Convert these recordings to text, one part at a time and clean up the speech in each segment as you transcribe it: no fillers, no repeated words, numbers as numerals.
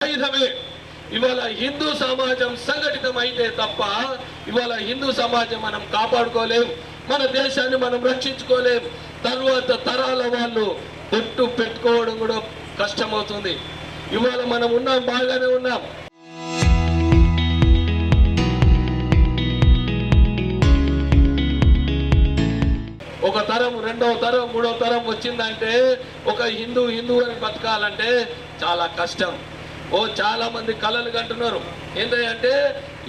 ఆయుధమే. ఇవాళ హిందూ సమాజం సంఘటితమైతే తప్ప ఇవాళ హిందూ సమాజం మనం కాపాడుకోలేం, మన దేశాన్ని మనం రక్షించుకోలేం. తర్వాత తరాల వాళ్ళు పొట్టు పెట్టుకోవడం కూడా కష్టమవుతుంది. ఇవాళ మనం ఉన్నాం, బాగానే ఉన్నాం. ఒక తరం, రెండవ తరం, మూడవ తరం వచ్చిందంటే ఒక హిందూ అని బతకాలంటే చాలా కష్టం. చాలా మంది కలలు కంటున్నారు ఏంటంటే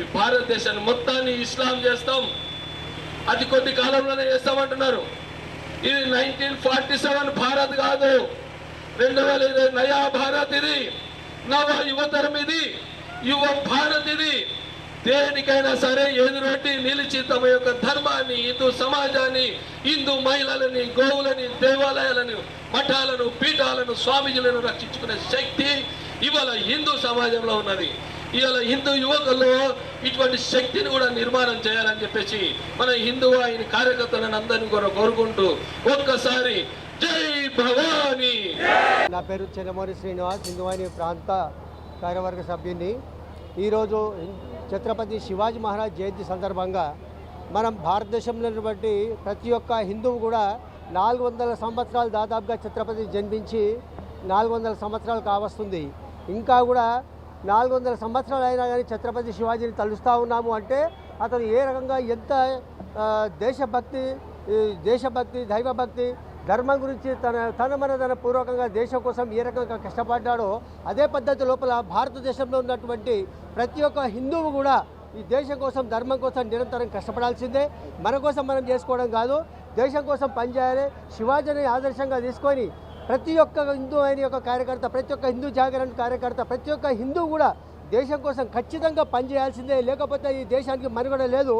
ఈ భారతదేశాన్ని మొత్తాన్ని ఇస్లాం చేస్తాం, అతి కొద్ది కాలంలోనే చేస్తామంటున్నారు. ఇది 1947 భారత్ కాదు, 2020 నయా భారత్. ఇది నవ యువతరం, ఇది యువ భారత్. ఇది దేనికైనా సరే ఎదురొట్టి నిలిచి తమ యొక్క ధర్మాన్ని, హిందూ సమాజాన్ని, హిందూ మహిళలని, గోవులని, దేవాలయాలను, మఠాలను, పీఠాలను, స్వామీజీలను రక్షించుకునే శక్తి ఇవాళ హిందూ సమాజంలో ఉన్నది. ఇవాళ హిందూ యువకుల్లో ఇటువంటి శక్తిని కూడా నిర్మాణం చేయాలని చెప్పేసి మన హిందూ ఆయన కార్యకర్తలను అందరినీ కూడా కోరుకుంటూ ఒక్కసారి జై భవానీ. నా పేరు చెన్నమూరి శ్రీనివాస్, హిందూవాహిని ప్రాంత కార్యవర్గ సభ్యుని. ఈరోజు ఛత్రపతి శివాజీ మహారాజ్ జయంతి సందర్భంగా మనం భారతదేశంలో ఉన్నటువంటి ప్రతి ఒక్క హిందువు కూడా 400 సంవత్సరాలు దాదాపుగా ఛత్రపతి జన్మించి 400 సంవత్సరాలు కావస్తుంది. ఇంకా కూడా 400 సంవత్సరాలు అయినా కానీ ఛత్రపతి శివాజీని తలుస్తూ ఉన్నాము అంటే అతను ఏ రకంగా ఎంత దేశభక్తి, దైవభక్తి, ధర్మం గురించి తన పూర్వకంగా దేశం కోసం ఏ రకంగా కష్టపడ్డాడో అదే పద్ధతి లోపల భారతదేశంలో ఉన్నటువంటి ప్రతి ఒక్క హిందువు కూడా ఈ దేశం కోసం, ధర్మం కోసం నిరంతరం కష్టపడాల్సిందే. మన కోసం మనం చేసుకోవడం కాదు, దేశం కోసం పనిచేయాలి. శివాజీని ఆదర్శంగా తీసుకొని ప్రతి ఒక్క హిందూ అయిన యొక్క కార్యకర్త, ప్రతి ఒక్క హిందూ జాగరణ కార్యకర్త, ప్రతి ఒక్క హిందూ కూడా దేశం కోసం ఖచ్చితంగా పనిచేయాల్సిందే. లేకపోతే ఈ దేశానికి మనుగడ లేదు.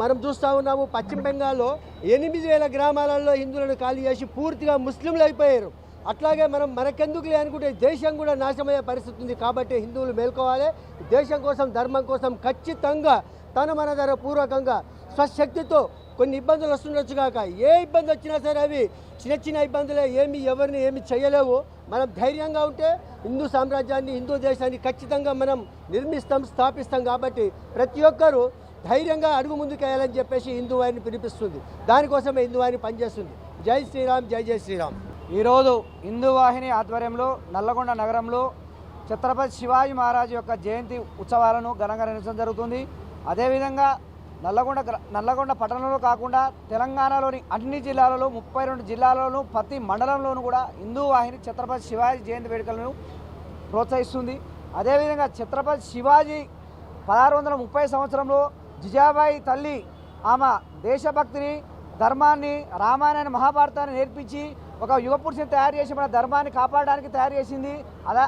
మనం చూస్తూ ఉన్నాము, పశ్చిమ బెంగాల్లో 8,000 గ్రామాలలో హిందువులను ఖాళీ చేసి పూర్తిగా ముస్లింలు అయిపోయారు. అట్లాగే మనకెందుకులే అనుకుంటే దేశం కూడా నాశనమయ్యే పరిస్థితి ఉంది. కాబట్టి హిందువులు మేల్కోవాలి. దేశం కోసం, ధర్మం కోసం ఖచ్చితంగా మన పూర్వకంగా స్వశక్తితో కొన్ని ఇబ్బందులు వస్తుండొచ్చు కాక, ఏ ఇబ్బంది వచ్చినా సరే అవి చిన్న ఇబ్బందులే, ఎవరిని ఏమి చేయలేవు. మనం ధైర్యంగా ఉంటే హిందూ సామ్రాజ్యాన్ని, హిందూ దేశాన్ని ఖచ్చితంగా మనం నిర్మిస్తాం, స్థాపిస్తాం. కాబట్టి ప్రతి ఒక్కరూ ధైర్యంగా అడుగు ముందుకు వేయాలని చెప్పేసి హిందూ వాహిని పిలిపిస్తుంది. దానికోసమే హిందూ వాహిని పనిచేస్తుంది. జై శ్రీరామ్, జై జై శ్రీరామ్. ఈరోజు హిందూ వాహిని ఆధ్వర్యంలో నల్లగొండ నగరంలో ఛత్రపతి శివాజీ మహారాజ్ యొక్క జయంతి ఉత్సవాలను ఘనంగా నిర్వహించడం జరుగుతుంది. అదేవిధంగా నల్లగొండ పట్టణంలో కాకుండా తెలంగాణలోని అన్ని జిల్లాలలో 32 జిల్లాలలో ప్రతి మండలంలోనూ కూడా హిందూ వాహిని ఛత్రపతి శివాజీ జయంతి వేడుకలను ప్రోత్సహిస్తుంది. అదేవిధంగా ఛత్రపతి శివాజీ 1630 సంవత్సరంలో జిజాబాయి తల్లి ఆమె దేశభక్తిని, ధర్మాన్ని, రామాయణాన్ని, మహాభారతాన్ని నేర్పించి ఒక యువ పురుషుని తయారు చేసి మన ధర్మాన్ని కాపాడడానికి తయారు చేసింది.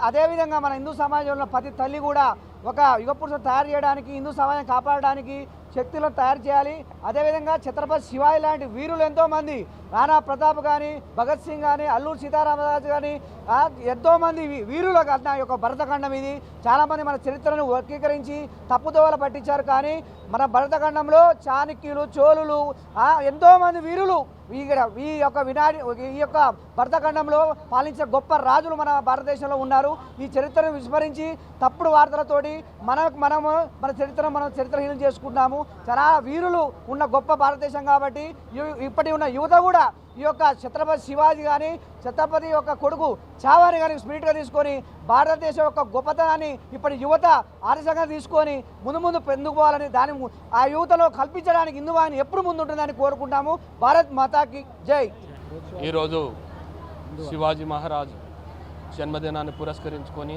అదేవిధంగా మన హిందూ సమాజంలో ప్రతి తల్లి కూడా ఒక యువ పురుషుని తయారు చేయడానికి, హిందూ సమాజం కాపాడడానికి శక్తులను తయారు చేయాలి. అదేవిధంగా ఛత్రపతి శివాజీ లాంటి వీరులు ఎంతోమంది, రాణా ప్రతాప్ కానీ, భగత్ సింగ్ కానీ, అల్లూరి సీతారామరాజు కానీ, ఎంతోమంది వీరుల కన్నా యొక్క భరతఖండం ఇది. చాలామంది మన చరిత్రను వర్గీకరించి తప్పుదోవలు పట్టించారు. కానీ మన భరతఖండంలో చాణక్యులు, చోళులు, ఎంతోమంది వీరులు ఈ యొక్క భరతఖండంలో పాలించే గొప్ప రాజులు మన భారతదేశంలో ఉన్నారు. ఈ చరిత్రను విస్మరించి తప్పుడు వార్తలతోటి మన చరిత్రహీనం చేసుకుంటున్నాము. చాలా వీరులు ఉన్న గొప్ప భారతదేశం కాబట్టి ఇప్పటి ఉన్న యువత కూడా ఈ యొక్క ఛత్రపతి శివాజీ కానీ, ఛత్రపతి యొక్క కొడుకు చావాని కానీ స్పిరిట్గా తీసుకొని భారతదేశం యొక్క గొప్పతనాన్ని ఇప్పటి యువత ఆదర్శంగా తీసుకొని ముందు పెందుకోవాలని, ఆ యువతలో కల్పించడానికి హిందూ వాహిని ఎప్పుడు ముందుంటుందని కోరుకుంటాము. భారత్ మాతాకి జై. ఈరోజు శివాజీ మహారాజ్ జన్మదినాన్ని పురస్కరించుకొని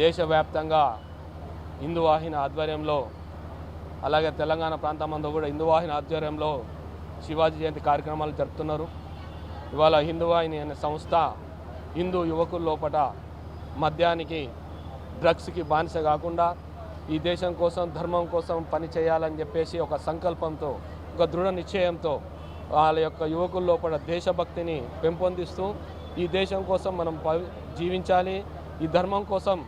దేశవ్యాప్తంగా హిందూ వాహిని ఆధ్వర్యంలో, అలాగే తెలంగాణ ప్రాంతమందు కూడా హిందూ వాహిని ఆధ్వర్యంలో శివాజీ జయంతి కార్యక్రమాలు జరుపుతున్నారు. ఇవాళ హిందూ వాహిని అనే సంస్థ హిందూ యువకుల లోపల మద్యానికి, డ్రగ్స్కి బానిస కాకుండా ఈ దేశం కోసం, ధర్మం కోసం పని చేయాలని చెప్పేసి ఒక సంకల్పంతో, ఒక దృఢ నిశ్చయంతో వాళ్ళ యొక్క యువకుల లోపల దేశభక్తిని పెంపొందిస్తూ ఈ దేశం కోసం మనం జీవించాలి, ఈ ధర్మం కోసం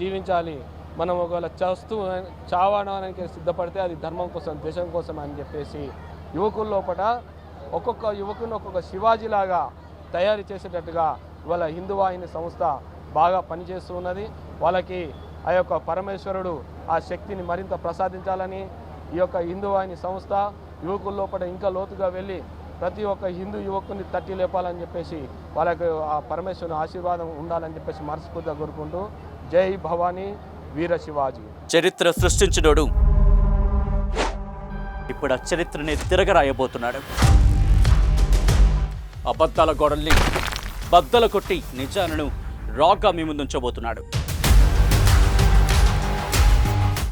జీవించాలి. మనం ఒకవేళ చావడానికి సిద్ధపడితే అది ధర్మం కోసం, దేశం కోసం అని చెప్పేసి యువకుల లోపల ఒక్కొక్క యువకుని ఒక్కొక్క శివాజీలాగా తయారు చేసేటట్టుగా ఇవాళ హిందూ వాహిని సంస్థ బాగా పనిచేస్తూ ఉన్నది. వాళ్ళకి ఆ యొక్క పరమేశ్వరుడు ఆ శక్తిని మరింత ప్రసాదించాలని ఈ యొక్క హిందూ వాహిని సంస్థ యువకుల లోపల ఇంకా లోతుగా వెళ్ళి ప్రతి ఒక్క హిందూ యువకుని తట్టి లేపాలని చెప్పేసి వాళ్ళకి ఆ పరమేశ్వరుని ఆశీర్వాదం ఉండాలని చెప్పేసి మనస్ఫూర్తిగా కోరుకుంటూ జై భవానీ వీర శివాజీ. చరిత్ర సృష్టించినోడు ఇప్పుడు ఆ చరిత్రని తిరగరాయబోతున్నాడు. అబద్ధాల గోడల్ని బద్దలు కొట్టి నిజాలను రాగా మీ ముందుంచబోతున్నాడు.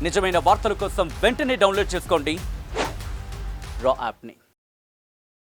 నిజమైన వార్తల కోసం వెంటనే డౌన్లోడ్ చేసుకోండి రా యాప్ని.